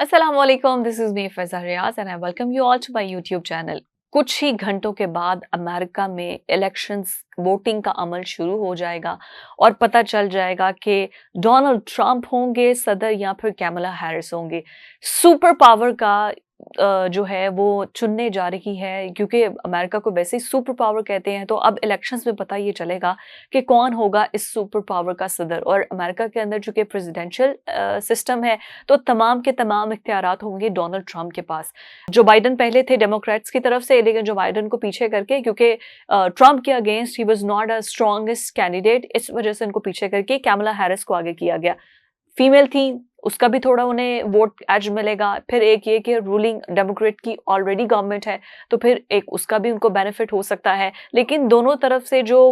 Assalamualaikum, this is me Faiza Riaz and I welcome you all to my YouTube channel. कुछ ही घंटों के बाद America में elections voting का अमल शुरू हो जाएगा और पता चल जाएगा कि डोनाल्ड ट्रंप होंगे सदर या फिर कैमला हैरिस होंगे। सुपर पावर का जो है वो चुनने जा रही है, क्योंकि अमेरिका को वैसे ही सुपर पावर कहते हैं। तो अब इलेक्शंस में पता ये चलेगा कि कौन होगा इस सुपर पावर का सदर। और अमेरिका के अंदर चूंकि प्रेसिडेंशियल सिस्टम है तो तमाम के तमाम इख्तियारात होंगे डोनाल्ड ट्रंप के पास। जो बाइडन पहले थे डेमोक्रेट्स की तरफ से, लेकिन जो बाइडन को पीछे करके, क्योंकि ट्रंप के against he was not a strongest candidate, इस वजह से उनको पीछे करके कैमला हैरिस को आगे किया गया। फीमेल थी, उसका भी थोड़ा उन्हें वोट एज मिलेगा। फिर एक ये कि रूलिंग डेमोक्रेट की ऑलरेडी गवर्नमेंट है तो फिर एक उसका भी उनको बेनिफिट हो सकता है। लेकिन दोनों तरफ से जो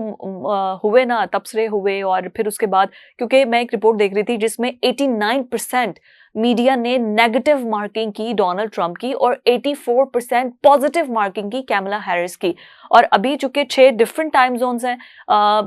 हुए ना तबसरे हुए, और फिर उसके बाद क्योंकि मैं एक रिपोर्ट देख रही थी जिसमें 89% मीडिया ने नेगेटिव मार्किंग की डोनाल्ड ट्रंप की और 84% पॉजिटिव मार्किंग की कैमला हैरिस की। और अभी चूंकि 6 डिफरेंट टाइम जोन्स हैं,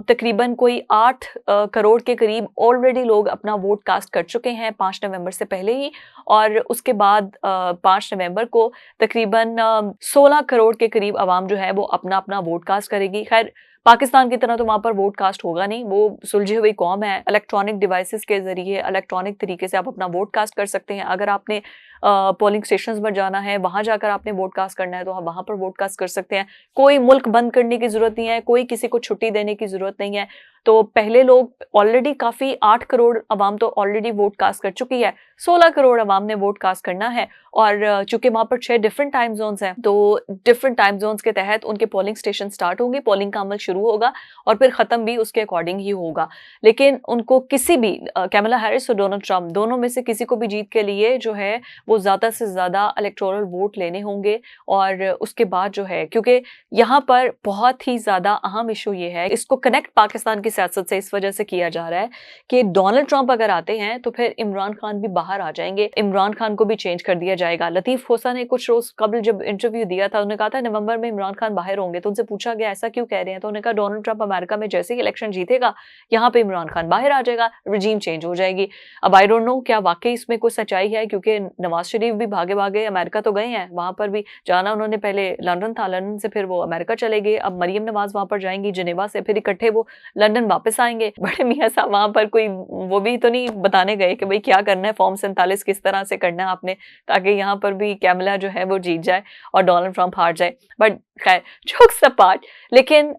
तकरीबन कोई 8 करोड़ के करीब ऑलरेडी लोग अपना वोट कास्ट कर चुके हैं 5 नवंबर से पहले ही। और उसके बाद 5 नवंबर को तकरीबन 16 करोड़ के करीब आवाम जो है वो अपना अपना वोट कास्ट करेगी। खैर, पाकिस्तान की तरह तो वहाँ पर वोट कास्ट होगा नहीं, वो सुलझी हुई कौम है। इलेक्ट्रॉनिक डिवाइसेस के जरिए इलेक्ट्रॉनिक तरीके से आप अपना वोट कास्ट कर सकते हैं। अगर आपने पोलिंग स्टेशंस पर जाना है, वहाँ जाकर आपने वोट कास्ट करना है तो आप वहाँ पर वोट कास्ट कर सकते हैं। कोई मुल्क बंद करने की जरूरत नहीं है, कोई किसी को छुट्टी देने की जरूरत नहीं है। तो पहले लोग ऑलरेडी काफी 8 करोड़ अवाम तो ऑलरेडी वोट कास्ट कर चुकी है, 16 करोड़ अवाम ने वोट कास्ट करना है। और चूंकि वहाँ पर 6 डिफरेंट टाइम जोन्स हैं तो डिफरेंट टाइम जोन्स के तहत उनके पोलिंग स्टेशन स्टार्ट होंगे, पोलिंग का अमल शुरू होगा और फिर खत्म भी उसके अकॉर्डिंग ही होगा। लेकिन उनको किसी भी कैमला हैरिस और डोनाल्ड ट्रंप दोनों में से किसी को भी जीत के लिए जो है वो ज्यादा से ज्यादा इलेक्टोरल वोट लेने होंगे। और उसके बाद जो है, क्योंकि यहाँ पर बहुत ही ज्यादा अहम इशू ये है, इसको कनेक्ट पाकिस्तान की सियासत से इस वजह से किया जा रहा है कि डोनाल्ड ट्रंप अगर आते हैं तो फिर इमरान खान भी बाहर आ जाएंगे, इमरान खान को भी चेंज कर दिया जाएगा। लतीफ खोसा ने कुछ रोज कबल जब इंटरव्यू दिया था, उन्होंने कहा था नवंबर में इमरान खान बाहर होंगे। तो उनसे पूछा गया ऐसा क्यों कह रहे हैं, तो उन्होंने कहा डोनाल्ड ट्रंप अमेरिका में जैसे ही इलेक्शन जीतेगा यहाँ पे इमरान खान बाहर आ जाएगा, रजीम चेंज हो जाएगी। अब आई डोंट नो क्या वाकई इसमें कुछ सच्चाई है, क्योंकि नवाज शरीफ भी भागे भागे अमेरिका तो गए हैं, वहां पर भी जाना उन्होंने पहले लंदन था, लंदन से फिर वो अमेरिका चले गए। अब मरियम नवाज वहां पर जाएंगी जिनेवा से, फिर इकट्ठे वो लंदन वापस आएंगे। बड़े मियां साहब वहां पर कोई वो भी तो नहीं बताने गए कि भाई क्या करना है, फॉर्म 47 किस तरह से करना है आपने, ताकि यहाँ पर भी कैमला जो है वो जीत जाए और डोनाल्ड ट्रंप हार जाए। बट खैर, जोक्स अपार्ट, लेकिन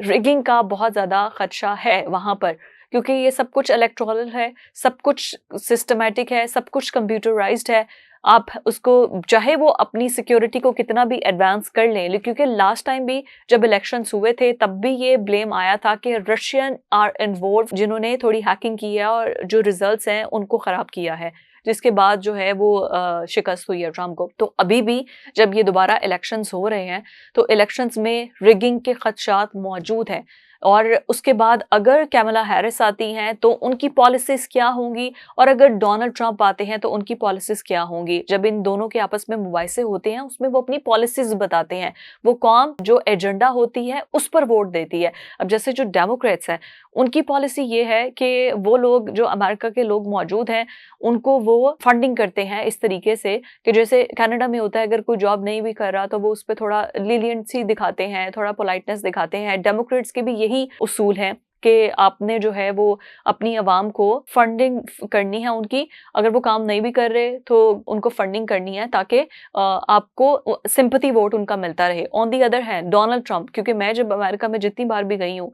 रिगिंग का बहुत ज्यादा खदशा है वहां पर, क्योंकि ये सब कुछ इलेक्ट्रॉनिक है, सब कुछ सिस्टमैटिक है, सब कुछ कंप्यूटराइज्ड है। आप उसको चाहे वो अपनी सिक्योरिटी को कितना भी एडवांस कर लें, क्योंकि लास्ट टाइम भी जब इलेक्शंस हुए थे तब भी ये ब्लेम आया था कि रशियन आर इन्वॉल्व, जिन्होंने थोड़ी हैकिंग की है और जो रिजल्ट्स हैं उनको खराब किया है, जिसके बाद जो है वो शिकस्त हुई है ट्रंप को। तो अभी भी जब ये दोबारा इलेक्शंस हो रहे हैं तो इलेक्शंस में रिगिंग के खदशात मौजूद हैं। और उसके बाद अगर कैमला हैरिस आती हैं तो उनकी पॉलिसीज क्या होंगी, और अगर डोनाल्ड ट्रंप आते हैं तो उनकी पॉलिसीज क्या होंगी। जब इन दोनों के आपस में मुबाहिसे होते हैं उसमें वो अपनी पॉलिसीज बताते हैं, वो कौम जो एजेंडा होती है उस पर वोट देती है। अब जैसे जो डेमोक्रेट्स हैं उनकी पॉलिसी ये है कि वो लोग जो अमेरिका के लोग मौजूद हैं उनको वो फंडिंग करते हैं इस तरीके से कि जैसे कनाडा में होता है, अगर कोई जॉब नहीं भी कर रहा तो वो उस पर थोड़ा लीलियंसी दिखाते हैं, थोड़ा पोलाइटनेस दिखाते हैं। डेमोक्रेट्स के भी यही उसूल है कि आपने जो है वो अपनी आवाम को फंडिंग करनी है उनकी, अगर वो काम नहीं भी कर रहे तो उनको फंडिंग करनी है ताकि आपको सिंपैथी वोट उनका मिलता रहे। On the other hand Donald Trump, क्योंकि मैं जब अमेरिका में जितनी बार भी गई हूँ,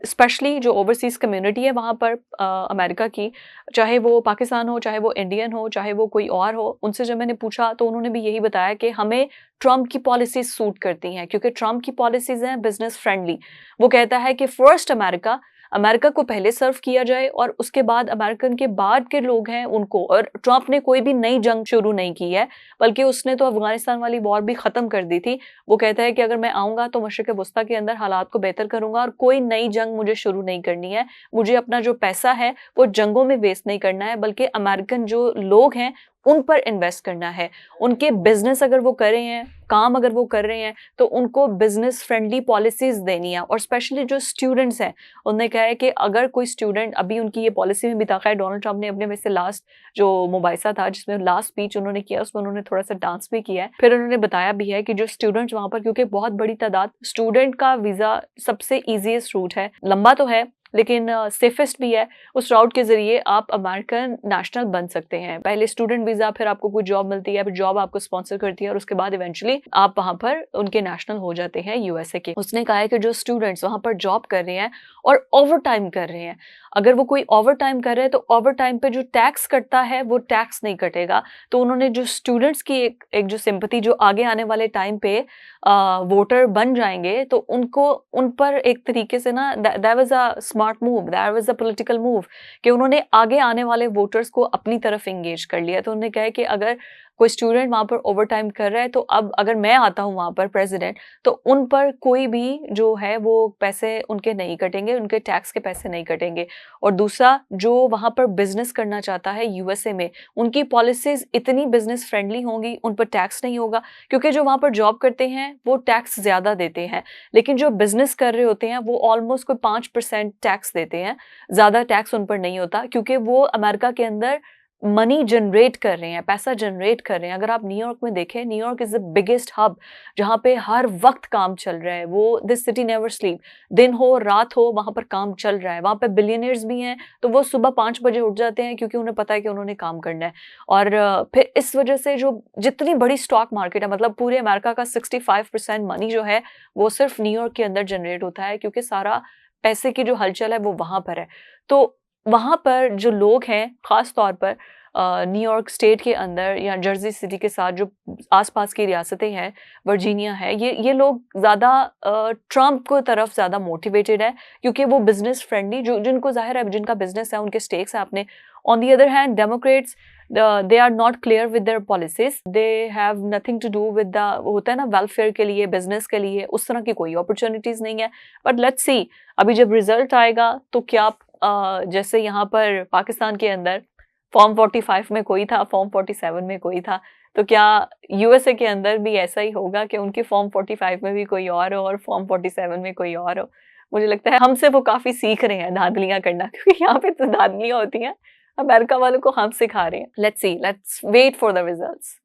स्पेशली जो ओवरसीज कम्युनिटी है वहाँ पर अमेरिका की, चाहे वो पाकिस्तान हो, चाहे वो इंडियन हो, चाहे वो कोई और हो, उनसे जब मैंने पूछा तो उन्होंने भी यही बताया कि हमें ट्रंप की पॉलिसीज सूट करती हैं, क्योंकि ट्रंप की पॉलिसीज हैं बिजनेस फ्रेंडली। वो कहता है कि फर्स्ट अमेरिका को पहले सर्व किया जाए और उसके बाद अमेरिकन के बाद के लोग हैं उनको। और ट्रंप ने कोई भी नई जंग शुरू नहीं की है, बल्कि उसने तो अफगानिस्तान वाली वॉर भी खत्म कर दी थी। वो कहता है कि अगर मैं आऊंगा तो मशरिक वस्ता के अंदर हालात को बेहतर करूंगा और कोई नई जंग मुझे शुरू नहीं करनी है। मुझे अपना जो पैसा है वो जंगों में वेस्ट नहीं करना है, बल्कि अमेरिकन जो लोग हैं उन पर इन्वेस्ट करना है। उनके बिजनेस अगर वो कर रहे हैं, काम अगर वो कर रहे हैं, तो उनको बिजनेस फ्रेंडली पॉलिसीज देनी है। और स्पेशली जो स्टूडेंट्स हैं, उन्होंने कहा है कि अगर कोई स्टूडेंट, अभी उनकी ये पॉलिसी में भी था, खैर डोनाल्ड ट्रंप ने अपने में से लास्ट जो मुबाइसा था जिसमें लास्ट स्पीच उन्होंने किया, उसमें उन्होंने थोड़ा सा डांस भी किया है। फिर उन्होंने बताया भी है कि जो स्टूडेंट्स वहां पर, क्योंकि बहुत बड़ी तादाद, स्टूडेंट का वीजा सबसे ईजीएस्ट रूट है, लंबा तो है लेकिन सेफेस्ट भी है। उस राउट के जरिए आप अमेरिकन नेशनल बन सकते हैं। पहले स्टूडेंट वीजा, फिर आपको कोई जॉब मिलती है, फिर जॉब आपको स्पॉन्सर करती है और उसके बाद इवेंचुअली आप वहां पर उनके नेशनल हो जाते हैं यूएसए के। उसने कहा है कि जो स्टूडेंट्स वहां पर जॉब कर रहे हैं और ओवर टाइम कर रहे हैं, अगर वो कोई ओवर टाइम कर रहे हैं तो ओवर टाइम पे जो टैक्स कटता है वो टैक्स नहीं कटेगा। तो उन्होंने जो स्टूडेंट्स की एक जो सिंपैथी, जो आगे आने वाले टाइम पे वोटर बन जाएंगे, तो उनको उन पर एक तरीके से ना, that was a smart move, that was a political move, कि उन्होंने आगे आने वाले वोटर्स को अपनी तरफ एंगेज कर लिया। तो उन्होंने कहा है कि अगर कोई स्टूडेंट वहां पर ओवर टाइम कर रहा है, तो अब अगर मैं आता हूं वहां पर प्रेसिडेंट, तो उन पर कोई भी जो है वो पैसे उनके नहीं कटेंगे, उनके टैक्स के पैसे नहीं कटेंगे। और दूसरा, जो वहां पर बिजनेस करना चाहता है यूएसए में, उनकी पॉलिसीज इतनी बिजनेस फ्रेंडली होंगी, उन पर टैक्स नहीं होगा, क्योंकि जो वहां पर जॉब करते हैं वो टैक्स ज्यादा देते हैं, लेकिन जो बिजनेस कर रहे होते हैं वो ऑलमोस्ट कोई 5% टैक्स देते हैं। ज्यादा टैक्स उन पर नहीं होता, क्योंकि वो अमेरिका के अंदर मनी जनरेट कर रहे हैं, पैसा जनरेट कर रहे हैं। अगर आप न्यूयॉर्क में देखें, New York is the biggest hub, जहाँ पे हर वक्त काम चल रहा है। वो दिस सिटी नेवर स्लीप, दिन हो रात हो वहां पर काम चल रहा है। वहां पे बिलियनियर्स भी हैं, तो वो सुबह 5 बजे उठ जाते हैं, क्योंकि उन्हें पता है कि उन्होंने काम करना है। और फिर इस वजह से जो जितनी बड़ी स्टॉक मार्केट है, मतलब पूरे अमेरिका का 65% मनी जो है वो सिर्फ न्यूयॉर्क के अंदर जनरेट होता है, क्योंकि सारा पैसे की जो हलचल है वो वहां पर है। तो वहां पर जो लोग हैं, खास तौर पर न्यूयॉर्क स्टेट के अंदर या जर्सी सिटी के साथ जो आसपास की रियासतें हैं, वर्जीनिया है, ये लोग ज़्यादा ट्रम्प को तरफ ज़्यादा मोटिवेटेड है, क्योंकि वो बिजनेस फ्रेंडली, जो जिनको जाहिर है जिनका बिजनेस है, उनके स्टेक्स हैं अपने। On the other hand, democrats, they are not clear with their policies, they have nothing to do with the, होता है ना, वेलफेयर के लिए, बिजनेस के लिए उस तरह की कोई अपॉर्चुनिटीज नहीं है। बट लेट्स सी, अभी जब रिजल्ट आएगा तो क्या जैसे यहाँ पर पाकिस्तान के अंदर फॉर्म 45 में कोई था, फॉर्म 47 में कोई था, तो क्या यूएसए के अंदर भी ऐसा ही होगा कि उनके फॉर्म 45 में भी कोई और हो और फॉर्म 47 में कोई और हो? मुझे लगता है हमसे वो काफी सीख रहे हैं धांधलियां करना, क्योंकि यहाँ पे तो धांधलियां होती हैं, अमेरिका वालों को हम सिखा रहे हैं। Let's see, let's wait for the results.